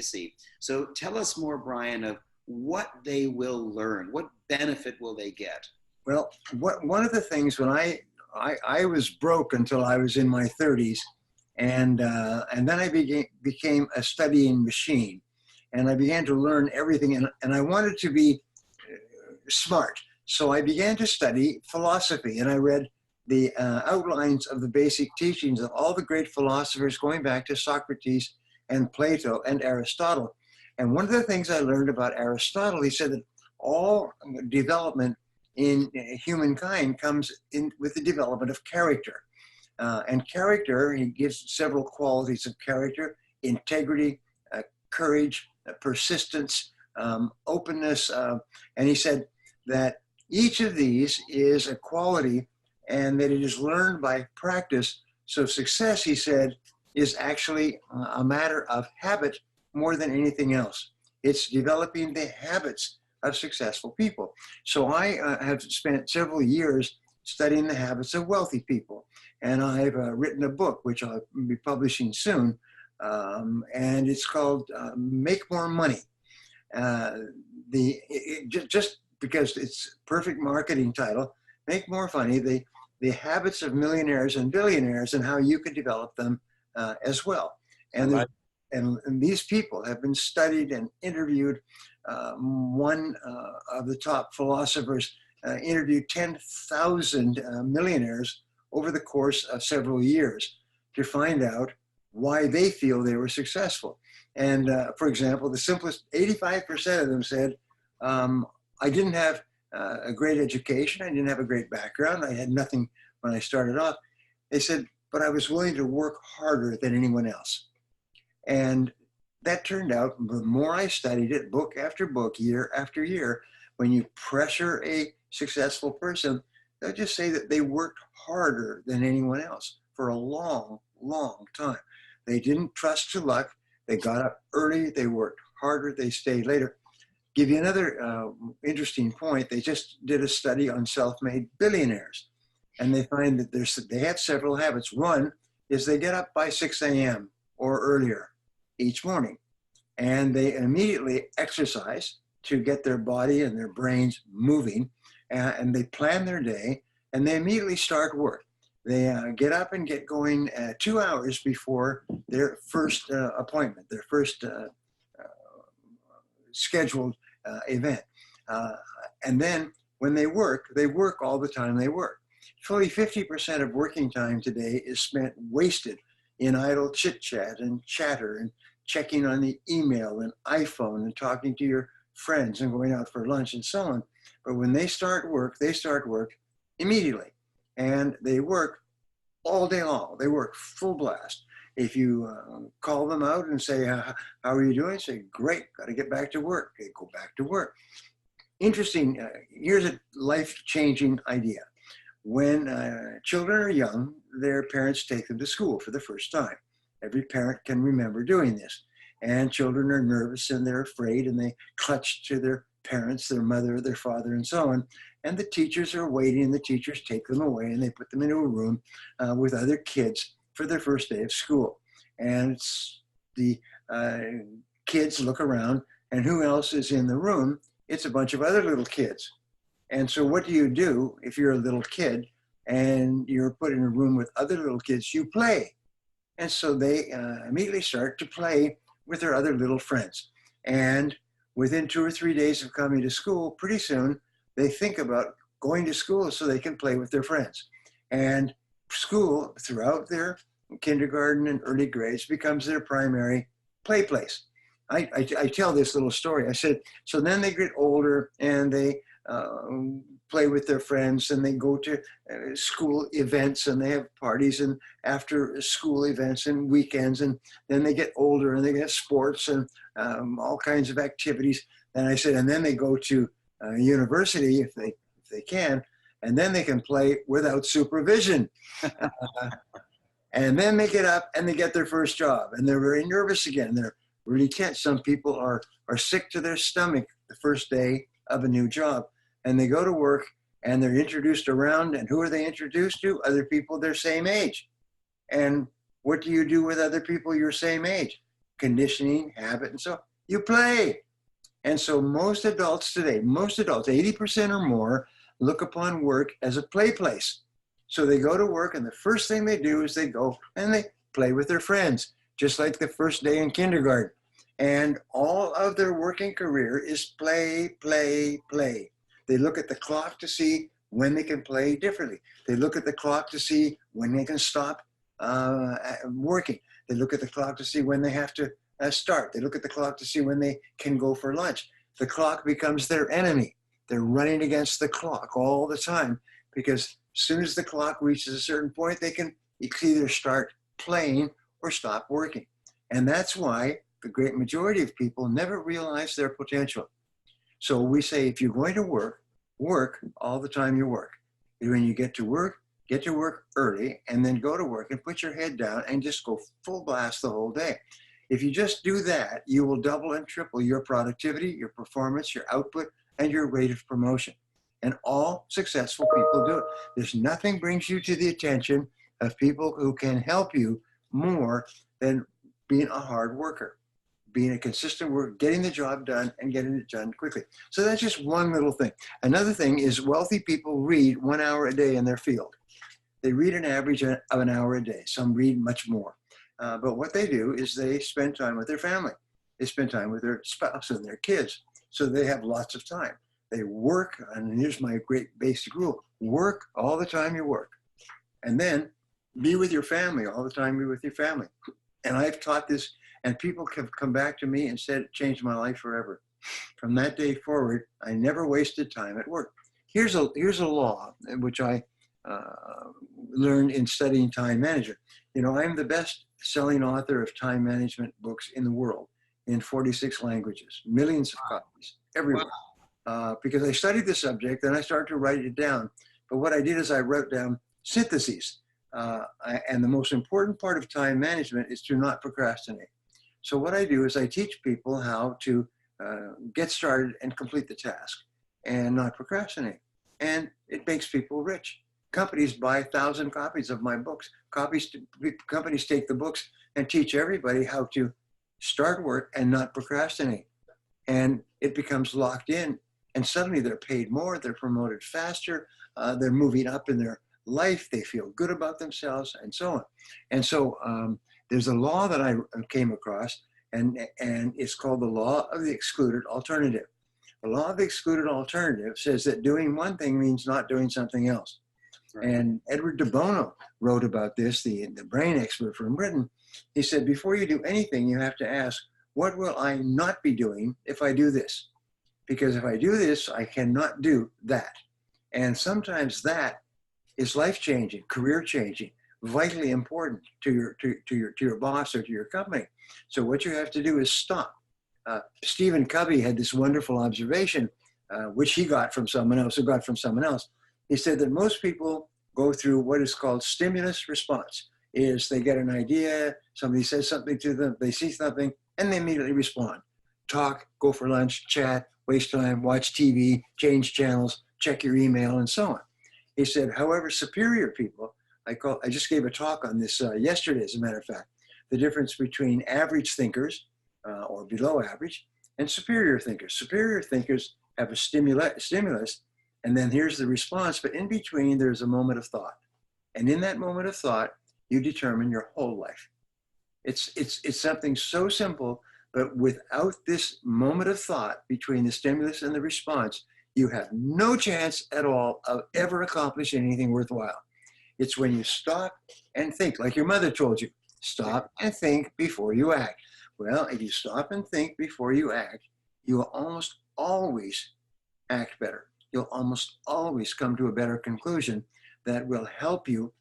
see. So tell us more, Brian, of what they will learn. What benefit will they get? Well, one of the things when I was broke until I was in my 30s, and then I became a studying machine, and I began to learn everything, and I wanted to be smart. So I began to study philosophy, and I read the outlines of the basic teachings of all the great philosophers going back to Socrates and Plato and Aristotle. And one of the things I learned about Aristotle, he said that all development in humankind comes in with the development of character. And character, he gives several qualities of character: integrity, courage, persistence, openness. And he said that each of these is a quality and that it is learned by practice. So success, he said, is actually a matter of habit more than anything else. It's developing the habits of successful people. So I have spent several years studying the habits of wealthy people. And I've written a book, which I'll be publishing soon. And it's called Make More Money. Just because it's perfect marketing title, Make More Money, the habits of millionaires and billionaires and how you can develop them as well. And, and these people have been studied and interviewed. One of the top philosophers interviewed 10,000 millionaires over the course of several years to find out why they feel they were successful. And for example, the simplest, 85% of them said, I didn't have a great education. I didn't have a great background. I had nothing when I started off. They said, but I was willing to work harder than anyone else. And that turned out, the more I studied it, book after book, year after year, when you pressure a successful person, they'll just say that they worked harder than anyone else for a long, long time. They didn't trust to luck. They got up early. They worked harder. They stayed later. Give you another interesting point. They just did a study on self-made billionaires, and they find that they have several habits. One is they get up by 6 a.m. or earlier each morning, and they immediately exercise to get their body and their brains moving, and they plan their day, and they immediately start work. They get up and get going 2 hours before their first appointment, their first scheduled event. And then when they work all the time they work. Fully 50% of working time today is spent wasted in idle chit-chat and chatter and checking on the email and iPhone and talking to your friends and going out for lunch and so on. But when they start work immediately. And they work all day long. They work full blast. If you call them out and say, how are you doing? Say, great, got to get back to work. They go back to work. Interesting, here's a life-changing idea. When children are young, their parents take them to school for the first time. Every parent can remember doing this. And children are nervous and they're afraid and they clutch to their parents, their mother, their father, and so on. And the teachers are waiting, and the teachers take them away and they put them into a room with other kids for their first day of school. And the kids look around, and who else is in the room? It's a bunch of other little kids. And so what do you do if you're a little kid and you're put in a room with other little kids? You play. And so they immediately start to play with their other little friends. And within 2 or 3 days of coming to school, pretty soon they think about going to school so they can play with their friends. And school, throughout their kindergarten and early grades, becomes their primary play place. I tell this little story. I said, so then they get older and they play with their friends, and they go to school events, and they have parties and after school events and weekends, and then they get older and they get sports and all kinds of activities. And I said, and then they go to university if they can, and then they can play without supervision. And then they get up and they get their first job, and they're very nervous again. They're really tense. Some people are sick to their stomach the first day of a new job, and they go to work and they're introduced around, and who are they introduced to? Other people their same age. And what do you do with other people your same age? conditioning, habit, and so you play. And so most adults today, most adults, 80% or more, look upon work as a play place. So they go to work, and the first thing they do is they go and they play with their friends, just like the first day in kindergarten. And all of their working career is play, play, play. They look at the clock to see when they can play differently. They look at the clock to see when they can stop working. They look at the clock to see when they have to start. They look at the clock to see when they can go for lunch. The clock becomes their enemy. They're running against the clock all the time, because as soon as the clock reaches a certain point, they can either start playing or stop working. And that's why the great majority of people never realize their potential. So we say, if you're going to work, work all the time you work. When you get to work early, and then go to work and put your head down and just go full blast the whole day. If you just do that, you will double and triple your productivity, your performance, your output, and your rate of promotion. And all successful people do it. There's nothing brings you to the attention of people who can help you more than being a hard worker, being a consistent worker, getting the job done and getting it done quickly. So that's just one little thing. Another thing is wealthy people read 1 hour a day in their field. They read an average of an hour a day. Some read much more. But what they do is they spend time with their family. They spend time with their spouse and their kids. So they have lots of time. They work, and here's my great basic rule: work all the time you work. And then be with your family all the time, be with your family. And I've taught this, and people have come back to me and said it changed my life forever. From that day forward, I never wasted time at work. Here's a law, which I learned in studying time management. You know, I'm the best-selling author of time management books in the world, in 46 languages, millions of copies everywhere. Because I studied the subject, and I started to write it down. But what I did is I wrote down syntheses. And the most important part of time management is to not procrastinate. So what I do is I teach people how to get started and complete the task and not procrastinate. And it makes people rich. Companies buy 1,000 copies of my books. Companies take the books and teach everybody how to start work and not procrastinate. And it becomes locked in. And suddenly they're paid more, they're promoted faster, they're moving up in their life, they feel good about themselves, and so on. And so there's a law that I came across, and it's called the law of the excluded alternative. The law of the excluded alternative says that doing one thing means not doing something else. Right. And Edward de Bono wrote about this, the brain expert from Britain. He said, before you do anything, you have to ask, what will I not be doing if I do this? Because if I do this, I cannot do that. And sometimes that is life-changing, career-changing, vitally important to your boss or to your company. So what you have to do is stop. Stephen Covey had this wonderful observation, which he got from someone else, who got from someone else. He said that most people go through what is called stimulus response. Is they get an idea, somebody says something to them, they see something, and they immediately respond. Talk, go for lunch, chat, waste time, watch TV, change channels, check your email, and so on. He said, however, superior people, I just gave a talk on this yesterday, as a matter of fact, the difference between average thinkers or below average and superior thinkers. Superior thinkers have a stimulus, and then here's the response, but in between there's a moment of thought. And in that moment of thought, you determine your whole life. It's something so simple, but without this moment of thought between the stimulus and the response, you have no chance at all of ever accomplishing anything worthwhile. It's when you stop and think, like your mother told you, stop and think before you act. Well, if you stop and think before you act, you will almost always act better. You'll almost always come to a better conclusion that will help you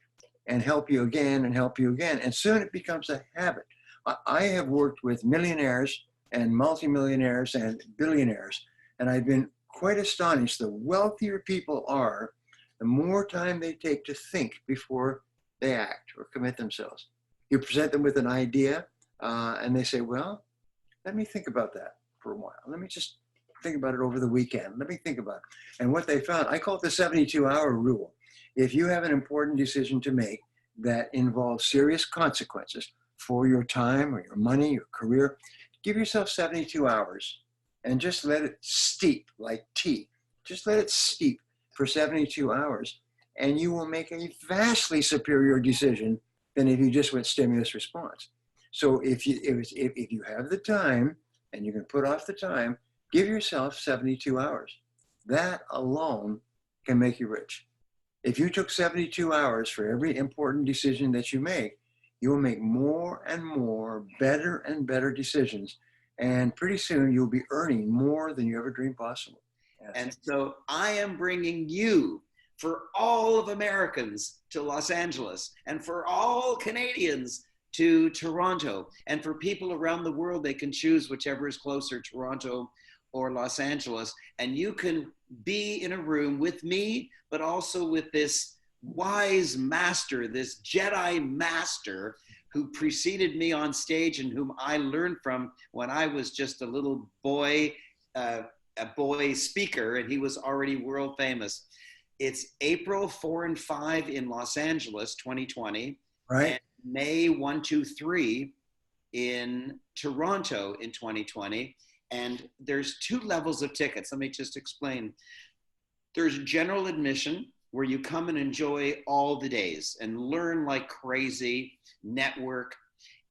and help you again and help you again. And soon it becomes a habit. I have worked with millionaires and multimillionaires and billionaires, and I've been quite astonished. The wealthier people are, the more time they take to think before they act or commit themselves. You present them with an idea, and they say, well, let me think about that for a while. Let me just think about it over the weekend. Let me think about it. And what they found, I call it the 72-hour rule. If you have an important decision to make that involves serious consequences, for your time or your money, your career. Give yourself 72 hours and just let it steep like tea. Just let it steep for 72 hours, and you will make a vastly superior decision than if you just went stimulus response. So if you have the time and you can put off the time, give yourself 72 hours. That alone can make you rich. If you took 72 hours for every important decision that you make, you will make more and more, better and better decisions. And pretty soon you'll be earning more than you ever dreamed possible. Yes. And so I am bringing you, for all of Americans, to Los Angeles, and for all Canadians to Toronto, and for people around the world, they can choose whichever is closer, Toronto or Los Angeles. And you can be in a room with me, but also with this wise master, this Jedi master who preceded me on stage and whom I learned from when I was just a little boy, a boy speaker, and he was already world famous. It's April 4 and 5 in Los Angeles, 2020. Right. And May 1, 2, 3 in Toronto in 2020. And there's 2 levels of tickets. Let me just explain. There's general admission, where you come and enjoy all the days and learn like crazy, network.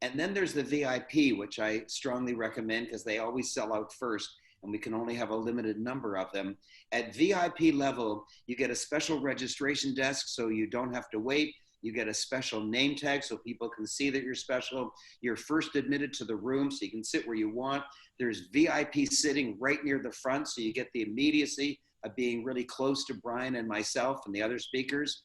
And then there's the VIP, which I strongly recommend because they always sell out first and we can only have a limited number of them. At VIP level, you get a special registration desk so you don't have to wait. You get a special name tag so people can see that you're special. You're first admitted to the room so you can sit where you want. There's VIP sitting right near the front so you get the immediacy of being really close to Brian and myself and the other speakers.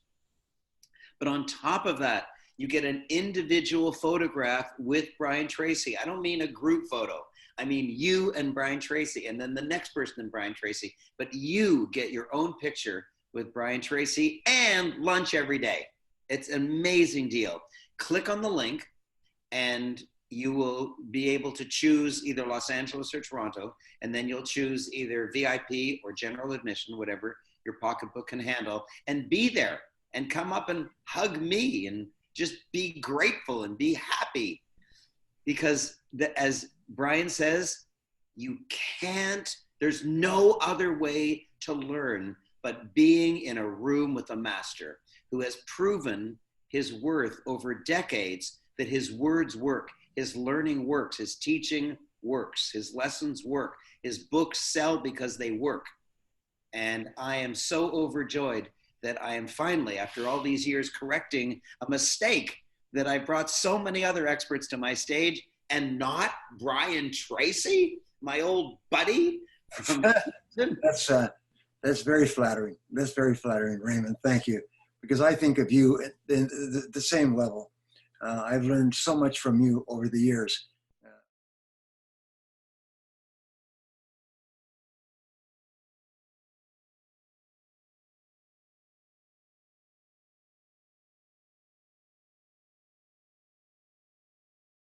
But on top of that, you get an individual photograph with Brian Tracy. I don't mean a group photo. I mean you and Brian Tracy, and then the next person and Brian Tracy. But you get your own picture with Brian Tracy and lunch every day. It's an amazing deal. Click on the link and you will be able to choose either Los Angeles or Toronto, and then you'll choose either VIP or general admission, whatever your pocketbook can handle, and be there and come up and hug me and just be grateful and be happy. Because as Brian says, you can't, there's no other way to learn but being in a room with a master who has proven his worth over decades, that his words work, his learning works, his teaching works, his lessons work, his books sell because they work. And I am so overjoyed that I am finally, after all these years, correcting a mistake that I brought so many other experts to my stage and not Brian Tracy, my old buddy. That's very flattering. That's very flattering, Raymond. Thank you. Because I think of you at the same level. I've learned so much from you over the years.